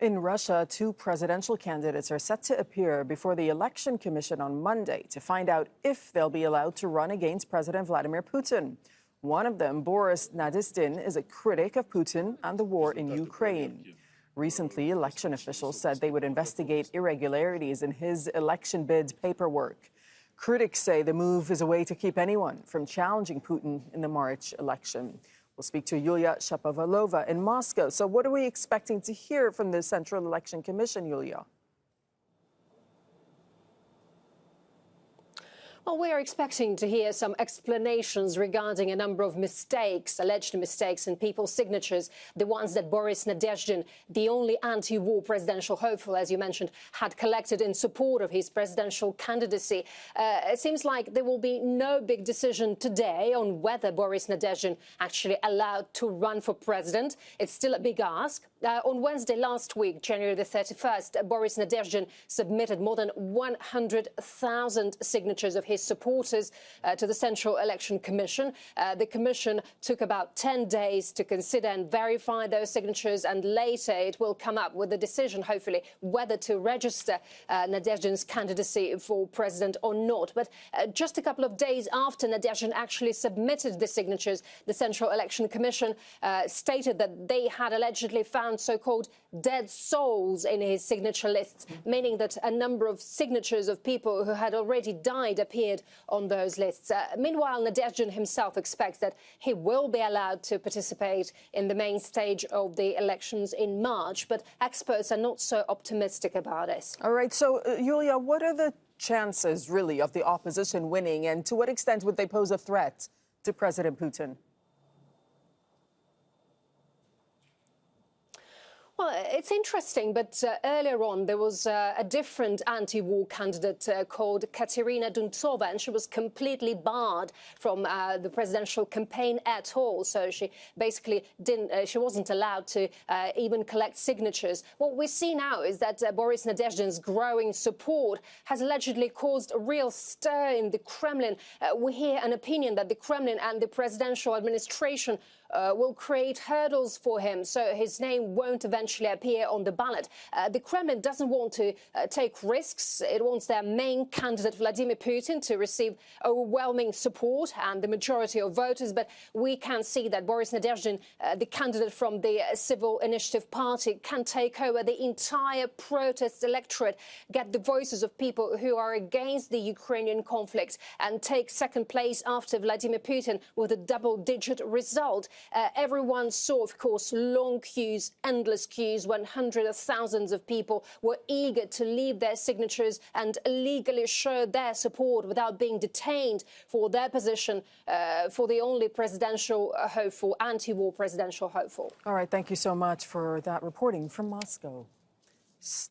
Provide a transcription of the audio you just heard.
In Russia, two presidential candidates are set to appear before the Election Commission on Monday to find out if they'll be allowed to run against President Vladimir Putin. One of them, Boris Nadezhdin, is a critic of Putin and the war in Ukraine. Recently, election officials said they would investigate irregularities in his election bid paperwork. Critics say the move is a way to keep anyone from challenging Putin in the March election. We'll speak to Yulia Shapovalova in Moscow. So what are we expecting to hear from the Central Election Commission, Yulia? Well, we are expecting to hear some explanations regarding a number of mistakes, alleged mistakes in people's signatures, the ones that Boris Nadezhdin, the only anti-war presidential hopeful, as you mentioned, had collected in support of his presidential candidacy. It seems like there will be no big decision today on whether Boris Nadezhdin actually allowed to run for president. It's still a big ask. On Wednesday last week, January the 31st, Boris Nadezhdin submitted more than 100,000 signatures of his supporters to the Central Election Commission. The commission took about 10 days to consider and verify those signatures, and later it will come up with a decision, hopefully, whether to register Nadezhdin's candidacy for president or not. But just a couple of days after Nadezhdin actually submitted the signatures, the Central Election Commission stated that they had allegedly found so-called dead souls in his signature lists, meaning that a number of signatures of people who had already died appeared on those lists. Meanwhile, Nadezhdin himself expects that he will be allowed to participate in the main stage of the elections in March, but experts are not so optimistic about it. All right, so Yulia, what are the chances really of the opposition winning, and to what extent would they pose a threat to President Putin? Well, it's interesting, but earlier on there was a different anti-war candidate called Katerina Duntsova, and she was completely barred from the presidential campaign at all. So she basically she wasn't allowed to even collect signatures. What we see now is that Boris Nadezhdin's growing support has allegedly caused a real stir in the Kremlin. We hear an opinion that the Kremlin and the presidential administration will create hurdles for him, so his name won't eventually appear on the ballot. The Kremlin doesn't want to take risks. It wants their main candidate, Vladimir Putin, to receive overwhelming support and the majority of voters. But we can see that Boris Nadezhdin, the candidate from the Civil Initiative Party, can take over the entire protest electorate, get the voices of people who are against the Ukrainian conflict, and take second place after Vladimir Putin with a double-digit result. Everyone saw, of course, long queues, endless queues, when hundreds of thousands of people were eager to leave their signatures and legally show their support without being detained for their position for the only presidential hopeful, anti-war presidential hopeful. All right, thank you so much for that reporting from Moscow.